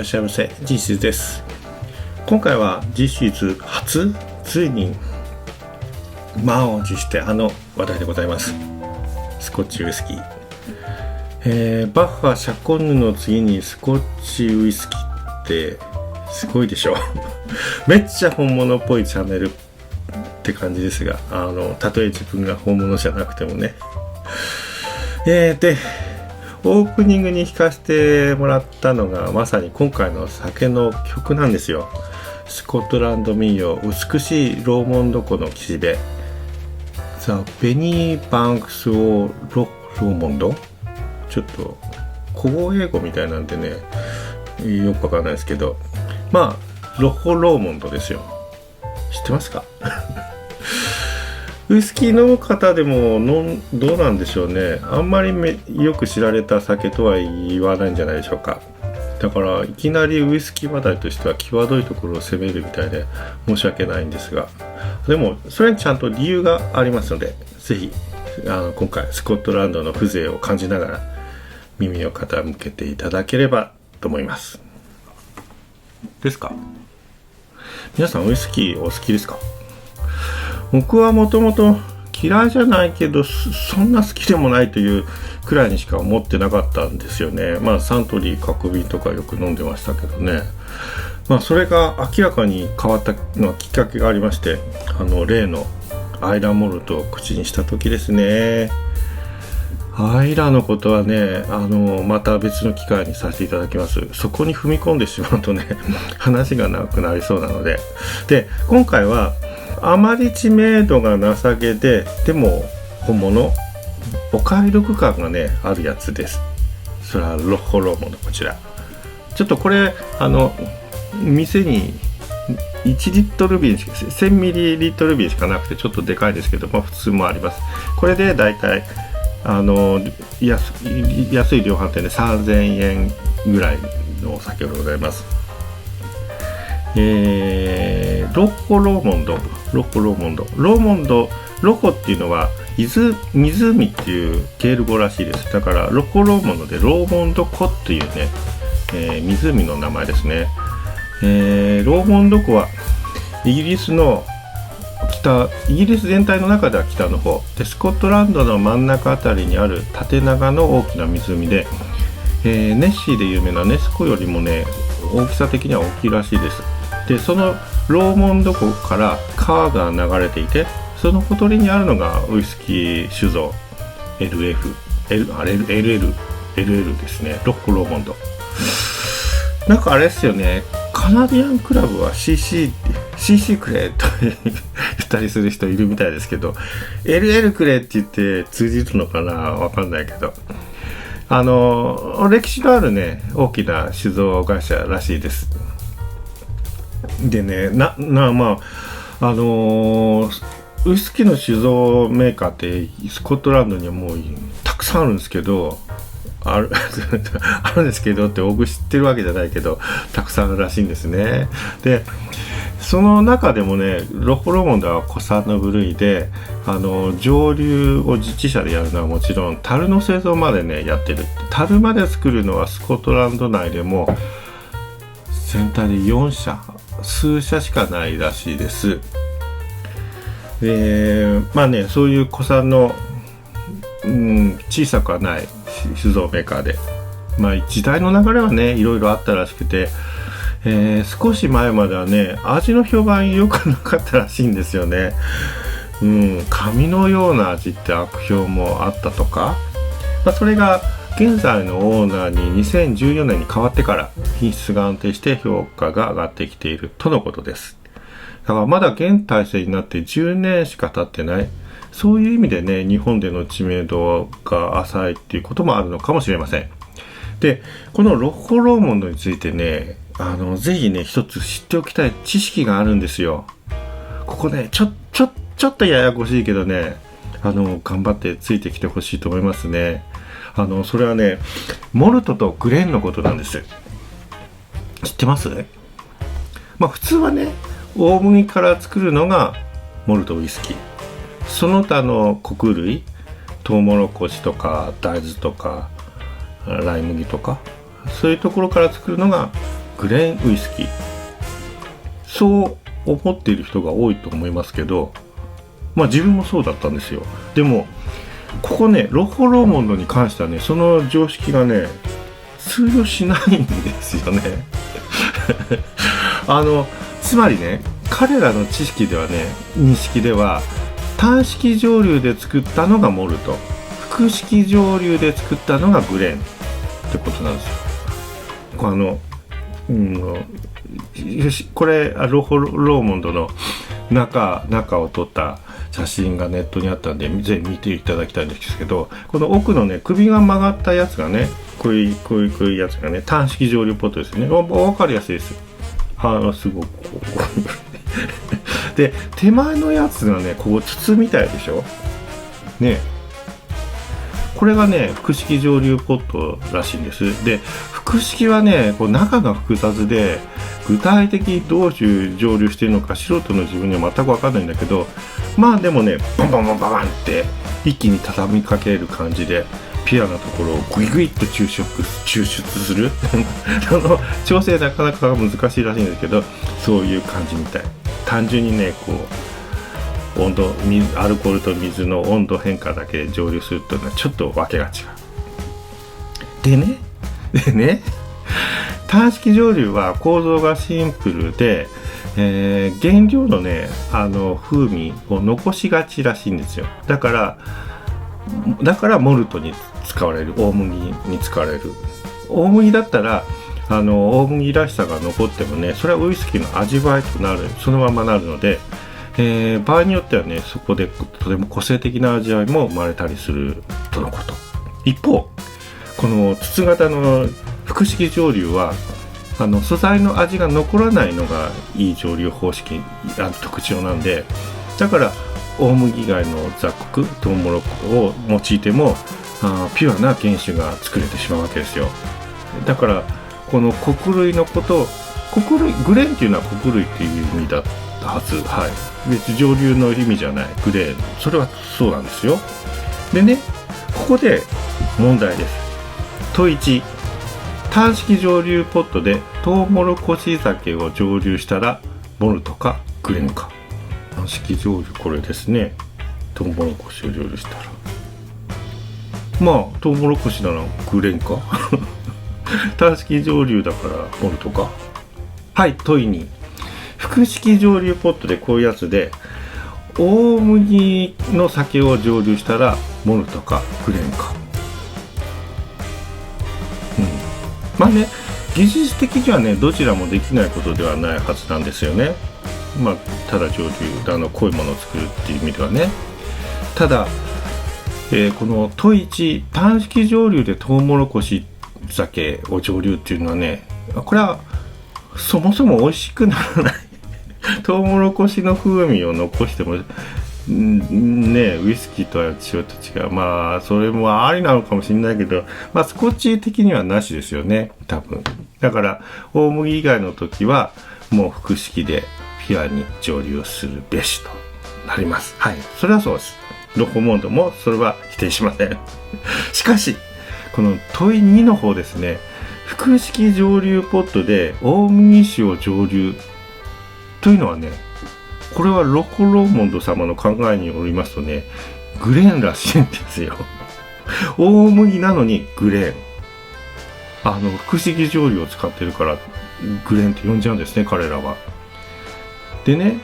っしゃいませ。ジーシーズです。今回はジーシーズ初、ついに満を持して話題でございます。スコッチウイスキー。バッハ・シャコンヌの次にスコッチウイスキーってすごいでしょめっちゃ本物っぽいチャンネルって感じですが、たとえ自分が本物じゃなくてもね。でオープニングに弾かせてもらったのがまさに今回の酒の曲なんですよ。スコットランド民謡美しいローモンド湖の岸辺、ザ・ベニー・バンクス・オー・ローモンド、ちょっと古語英語みたいなんでねよくわかんないですけど、まあローモンドですよ。知ってますかウイスキー飲む方でもどうなんでしょうね。あんまりよく知られた酒とは言わないんじゃないでしょうか。だからいきなりウイスキー話題としては際どいところを攻めるみたいで申し訳ないんですが、でもそれにちゃんと理由がありますので、ぜひ今回スコットランドの風情を感じながら耳を傾けていただければと思います。ですか？皆さんウイスキーお好きですか？僕はもともと嫌いじゃないけどそんな好きでもないというくらいにしか思ってなかったんですよね。まあサントリー角瓶とかよく飲んでましたけどね。まあそれが明らかに変わったのはきっかけがありまして、例のアイラモルトを口にした時ですね。アイラのことはねまた別の機会にさせていただきます。そこに踏み込んでしまうとね話が長くなりそうなので、今回はあまり知名度がなさげでも本物、お買い得感がねあるやつです。それはローモンド。こちらちょっとこれ店に1リットル瓶しか1000ミリリットル瓶しかなくてちょっとでかいですけど、普通もあります。これでだいたい安い量販店で3000円ぐらいのお酒でございます。ロコっていうのは湖っていうゲール語らしいです。だからロコローモンドでローモンド湖っていうね、湖の名前ですね。ローモンド湖はイギリス全体の中では北の方で、スコットランドの真ん中あたりにある縦長の大きな湖で、ネッシーで有名なネス湖よりもね大きさ的には大きいらしいです。でそのローモンド湖から川が流れていて、そのほとりにあるのがウイスキー酒造 LL ですね。ローモンド。なんかあれですよね、カナディアンクラブは CC くれと言ったりする人いるみたいですけど、 LL くれって言って通じるのかな、わかんないけど、歴史のあるね大きな酒造会社らしいです。でねウイスキーの酒造メーカーってスコットランドにはもうたくさんあるんですけど、あるんですけどって僕知ってるわけじゃないけどたくさんあるらしいんですね。でその中でもねローモンドは古参の部類で、蒸留を自治社でやるのはもちろん樽の製造までねやってる。樽まで作るのはスコットランド内でも全体で4社数社しかないらしいです。そういう古参の、小さくはない酒造メーカーで、時代の流れはねいろいろあったらしくて、少し前まではね味の評判良くなかったらしいんですよね。紙のような味って悪評もあったとか、それが現在のオーナーに2014年に変わってから品質が安定して評価が上がってきているとのことです。だからまだ現体制になって10年しか経ってない。そういう意味でね日本での知名度が浅いっていうこともあるのかもしれません。でこのローモンドについてねぜひね一つ知っておきたい知識があるんですよ。ここねちょっとややこしいけどね頑張ってついてきてほしいと思いますね。それはねモルトとグレーンのことなんです。知ってます？普通はね大麦から作るのがモルトウイスキー、その他の穀類、トウモロコシとか大豆とかライ麦とかそういうところから作るのがグレーンウイスキー、そう思っている人が多いと思いますけど、自分もそうだったんですよ。でもここね、ロホローモンドに関してはね、その常識がね通用しないんですよねつまりね、彼らの知識ではね、認識では単式蒸留で作ったのがモルト、複式蒸留で作ったのがグレーンってことなんですよ。これロホローモンドの中を撮った写真がネットにあったんで、ぜひ見ていただきたいんですけど、この奥のね、首が曲がったやつがね、こういうやつがね、単式蒸留ポットですよね。分かりやすいです。すごくで、手前のやつがね、こう筒みたいでしょね。これがね、複式蒸留ポットらしいんです。で、複式はね、こう中が複雑で、具体的にどういう蒸留しているのか素人の自分には全く分かんないんだけど、でもね、バンバンバンバンって一気に畳みかける感じで、ピュアなところをグイグイっと抽出する調整なかなか難しいらしいんですけど、そういう感じみたい。単純にね、こうアルコールと水の温度変化だけで蒸留するというのはちょっとわけが違う。でね単式蒸留は構造がシンプルで、原料のね、風味を残しがちらしいんですよ。だからモルトに使われる、大麦に使われる。大麦だったら大麦らしさが残ってもね、それはウイスキーの味わいとなる、そのままなるので、場合によってはね、そこでとても個性的な味わいも生まれたりするとのこと。一方、この筒型の複式蒸留は素材の味が残らないのがいい蒸留方式、特徴なんで、だから大麦以外の雑穀、トウモロコを用いてもピュアな原酒が作れてしまうわけですよ。だからこの穀類のこと、グレーンっていうのは穀類っていう意味だったはず。はい。別に蒸留の意味じゃないグレーン、それはそうなんですよ。でね、ここで問題です。問1、単式蒸留ポットでトウモロコシ酒を蒸留したらモルトかグレーンか。単式蒸留、これですね。トウモロコシを蒸留したら、トウモロコシならグレーンか単式蒸留だからモルトか。はい。問2、複式蒸留ポットでこういうやつで大麦の酒を蒸留したらモルトかグレーンか。技術的にはね、どちらもできないことではないはずなんですよね。ただ蒸留、濃いものを作るっていう意味ではね。ただ、この問1、単式蒸留でトウモロコシ酒を蒸留っていうのはね、これはそもそも美味しくならないトウモロコシの風味を残してもね、ウイスキーとはちょっと違う。それもありなのかもしれないけど、スコッチ的にはなしですよね、多分。だから大麦以外の時はもう複式でピュアに蒸留するべしとなります。はい、それはそうです。ロホモンドもそれは否定しませんしかしこの問い2の方ですね、複式蒸留ポットで大麦酒を蒸留というのはね、これはロホローモンド様の考えによりますとね、グレーンらしいんですよ大麦なのにグレーン、複式蒸留を使ってるからグレーンって呼んじゃうんですね、彼らは。でね、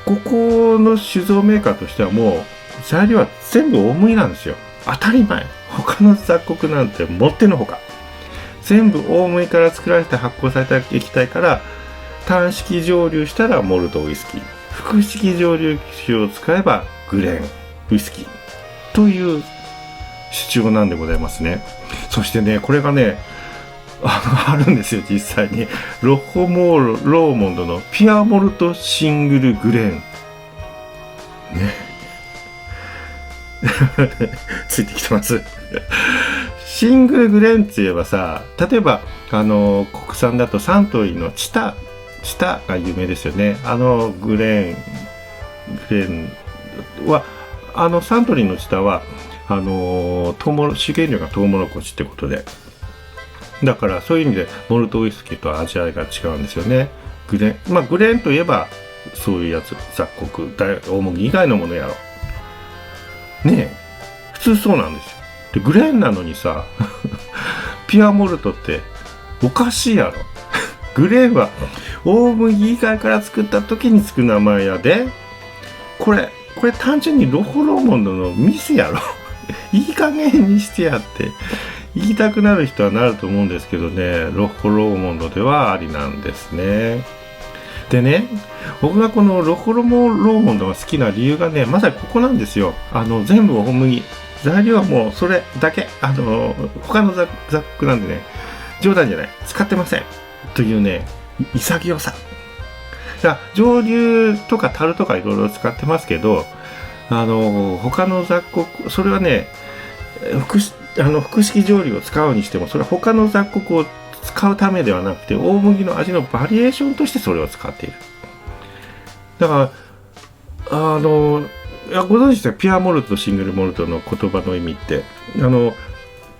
ここの酒造メーカーとしてはもう材料は全部大麦なんですよ。当たり前。他の雑穀なんてもってのほか。全部大麦から作られて発酵された液体から単式蒸留したらモルトウイスキー、複式蒸留酒を使えばグレーンウイスキーという主張なんでございますね。そしてね、これがね、あるんですよ、実際に。ロホモーローモンドのピュアモルトシングルグレーンねついてきてますシングルグレーンって言えばさ、例えば国産だとサントリーのチタが有名ですよね。グレーンはサントリーのチタは主原料がトウモロコシってことで、だからそういう意味でモルトウイスキーと味わいが違うんですよね。グレーンといえばそういうやつ、雑穀大麦以外のものやろねえ、普通そうなんですよ。でグレーンなのにさピュアモルトっておかしいやろグレーンは大麦以外から作った時につく名前やで、これ単純にロホローモンドのミスやろいい加減にしてやって言いたくなる人はなると思うんですけどね、ロホローモンドではありなんですね。でね、僕がこのロホローモンドが好きな理由がね、まさにここなんですよ。全部大麦、材料はもうそれだけ、他の雑穀なんでね、冗談じゃない、使ってませんというね、潔さ。だ蒸留とか樽とかいろいろ使ってますけど、他の雑穀、それはね、複式蒸留を使うにしても、それは他の雑穀を使うためではなくて、大麦の味のバリエーションとしてそれを使っている。だからご存知ですか、ピュアモルトとシングルモルトの言葉の意味って。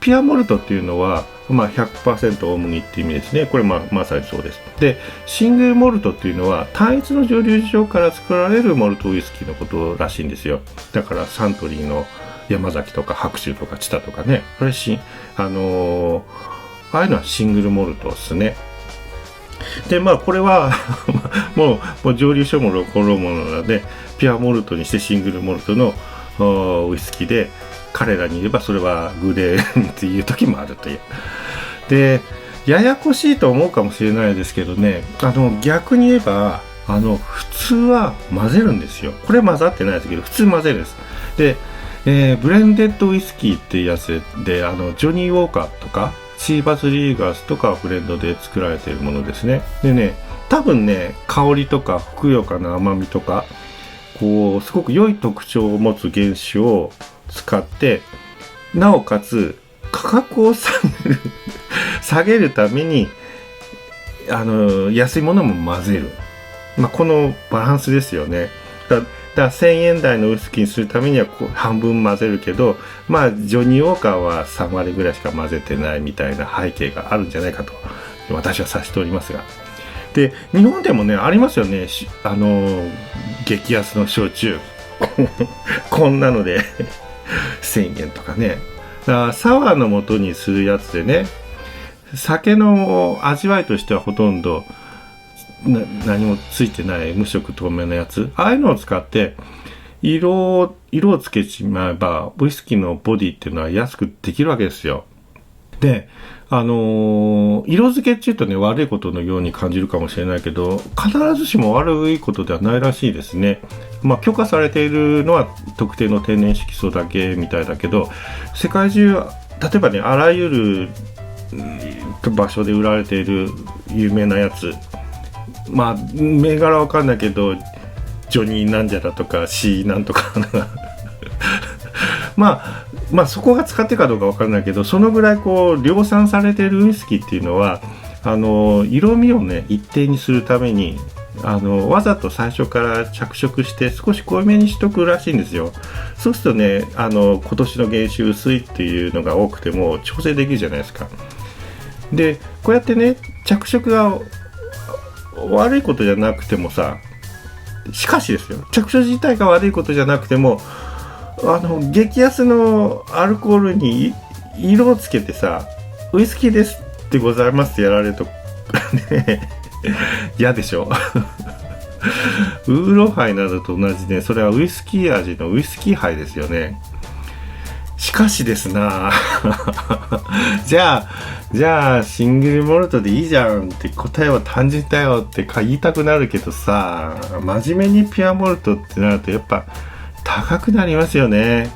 ピュアモルトっていうのは、100% 大麦っていう意味ですね。これまさにそうです。で、シングルモルトっていうのは単一の蒸留所から作られるモルトウイスキーのことらしいんですよ。だからサントリーの山崎とか白州とか知多とかね、これああいうのはシングルモルトですね。でこれはもう蒸留所もロコロモなので、ピュアモルトにしてシングルモルトのウイスキーで、彼らに言えばそれはグレーンっていう時もあるという。でややこしいと思うかもしれないですけどね、逆に言えば普通は混ぜるんですよ。これ混ざってないですけど普通混ぜるんです。で、ブレンデッドウイスキーっていうやつでジョニーウォーカーとかシーバスリーガースとかブレンドで作られているものですね。でね、多分ね、香りとかふくよかな甘みとかすごく良い特徴を持つ原酒を使って、なおかつ価格を下げるために安いものも混ぜる、このバランスですよね。だから1000円台のウイスキーにするためには半分混ぜるけど、ジョニーウォーカーは3割ぐらいしか混ぜてないみたいな背景があるんじゃないかと私は察しておりますが、で日本でもねありますよね、激安の焼酎こんなので1000円とかね。だからサワーの元にするやつでね、酒の味わいとしてはほとんど何もついてない無色透明なやつ、ああいうのを使って色をつけちまえばウイスキーのボディっていうのは安くできるわけですよ。で色付けっていうとね、悪いことのように感じるかもしれないけど、必ずしも悪いことではないらしいですね。許可されているのは特定の天然色素だけみたいだけど、世界中例えばね、あらゆる場所で売られている有名なやつ、銘柄わかんないけどジョニーなんじゃらとか C なんとかそこが使ってるかどうかわからないけど、そのぐらい量産されているウイスキーっていうのは色味をね一定にするためにわざと最初から着色して少し濃いめにしとくらしいんですよ。そうするとね今年の原酒薄いっていうのが多くても調整できるじゃないですか。でこうやってね着色が悪いことじゃなくてもさ、しかしですよ、着色自体が悪いことじゃなくても激安のアルコールに色をつけてさ、ウイスキーですってございますってやられるとね嫌でしょウーロンハイなどと同じで、それはウイスキー味のウイスキーハイですよね。しかしですなじゃあシングルモルトでいいじゃんって、答えは単純だよって言いたくなるけどさ、真面目にピュアモルトってなるとやっぱ高くなりますよね。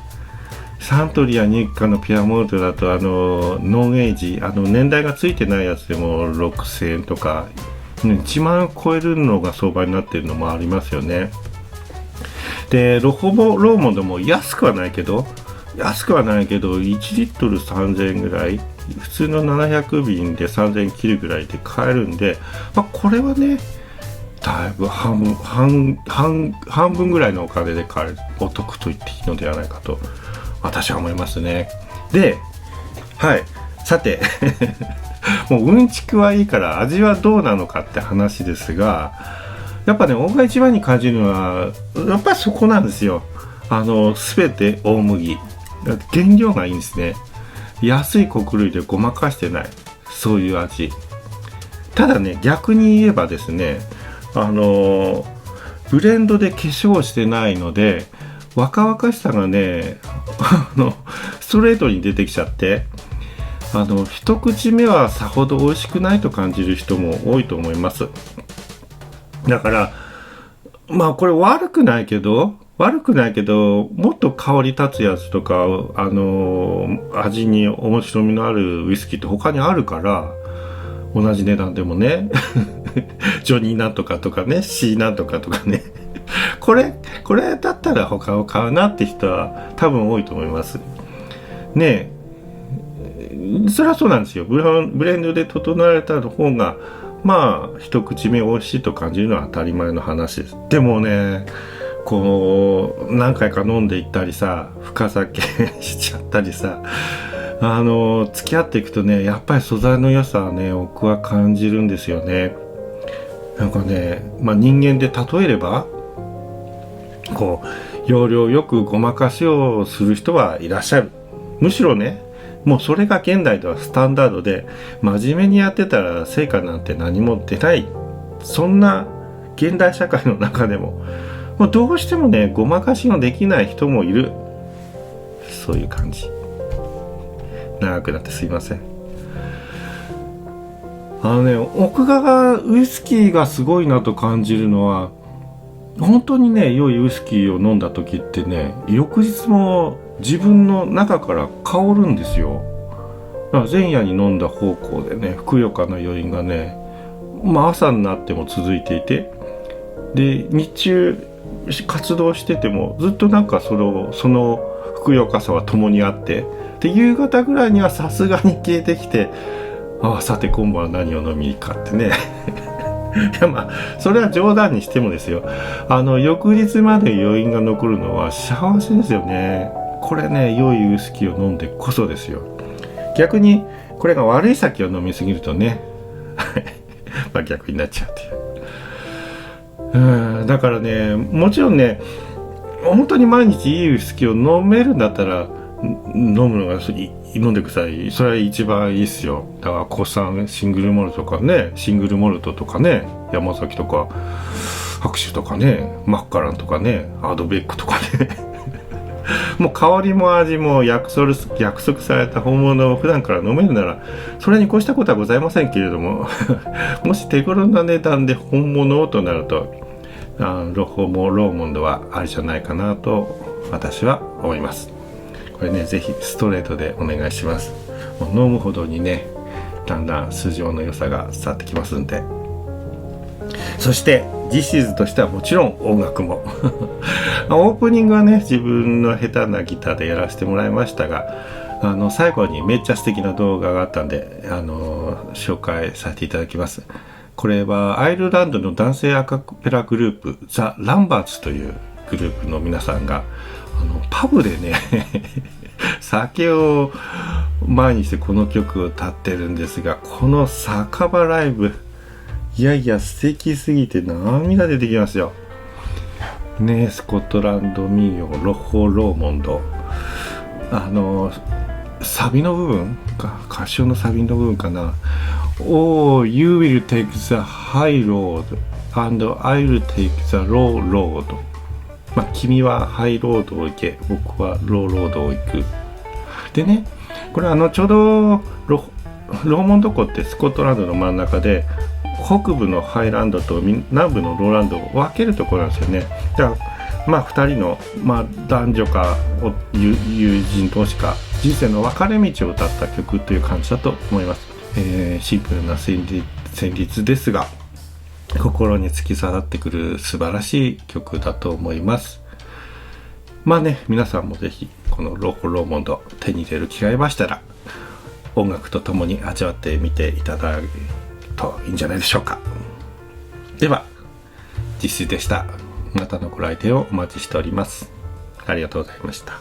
サントリーやニッカのピュアモルトだとノンエイジ年代がついてないやつでも6000円とか1万円超えるのが相場になっているのもありますよね。でローモンドも安くはないけど1リットル3000円ぐらい、普通の700瓶で3000円切るぐらいで買えるんで、これはねだいぶ半分ぐらいのお金で買えるお得と言っていいのではないかと私は思いますね。で、はい、さてもううんちくはいいから味はどうなのかって話ですが、やっぱね僕が一番に感じるのはやっぱりそこなんですよ。全て大麦、原料がいいんですね。安い穀類でごまかしてない、そういう味。ただね逆に言えばですね、ブレンドで化粧してないので若々しさがねストレートに出てきちゃって、一口目はさほど美味しくないと感じる人も多いと思います。だからまあこれ悪くないけどもっと香り立つやつとか味に面白みのあるウイスキーって他にあるから、同じ値段でもねジョニーなんとかとかね、シーなんとかとかねこれだったら他を買うなって人は多分多いと思いますね。それはそうなんですよ。ブレンドで整えた方がまあ一口目美味しいと感じるのは当たり前の話です。でもねこう何回か飲んでいったりさ、深酒しちゃったりさ、付き合っていくとね、やっぱり素材の良さはね僕は感じるんですよね。なんかね、人間で例えればこう要領よくごまかしをする人はいらっしゃる。むしろねもうそれが現代ではスタンダードで、真面目にやってたら成果なんて何も出ない、そんな現代社会の中でももうどうしてもねごまかしのできない人もいる。そういう感じ。長くなってすいません。奥がウイスキーがすごいなと感じるのは、本当にね良いウイスキーを飲んだ時ってね、翌日も自分の中から香るんですよ。だから前夜に飲んだ方向でね、ふくよかな余韻がね、朝になっても続いていて、で日中活動しててもずっとなんかそのふくよかさは共にあって、で夕方ぐらいにはさすがに消えてきて、さて今晩は何を飲みに行くかってねいやそれは冗談にしてもですよ、翌日まで余韻が残るのは幸せですよね。これね良いウイスキーを飲んでこそですよ。逆にこれが悪い酒を飲みすぎるとね逆になっちゃうっていう。だからね、もちろんね本当に毎日いいウイスキーを飲めるんだったら飲むのが飲んでください。それは一番いいっすよ。だから国産シングルモルトとかね、シングルモルトとかね、山崎とか白酒とかね、マッカランとかね、アドベックとかねもう香りも味も約束された本物を普段から飲めるならそれに越したことはございませんけれどももし手頃な値段で本物をとなるとローモンドはありじゃないかなと私は思います。これねぜひストレートでお願いします。もう飲むほどにねだんだん素性の良さが伝わってきますんで。そして実質としてはもちろん音楽もオープニングはね自分の下手なギターでやらせてもらいましたが、最後にめっちゃ素敵な動画があったんで紹介させていただきます。これはアイルランドの男性アカペラグループザ・ランバーツというグループの皆さんがパブでね酒を前にしてこの曲を歌ってるんですが、この酒場ライブいやいや素敵すぎて涙出てきますよね。スコットランド民謡ローモンド、サビの部分か、歌唱のサビの部分かな。Oh, you will take the high road and I'll take the low road。君はハイロードを行け、僕はローロードを行く。でね、これちょうどローモンド湖ってスコットランドの真ん中で、北部のハイランドと南部のローランドを分けるところなんですよね。だから2人の、男女か友人同士か人生の分かれ道を歌った曲という感じだと思います。シンプルな旋律ですが心に突き刺さってくる素晴らしい曲だと思います。皆さんもぜひこのローモンド手に入れる機会がありましたら音楽とともに味わってみていただくといいんじゃないでしょうか。では実習でした。またのご来店をお待ちしております。ありがとうございました。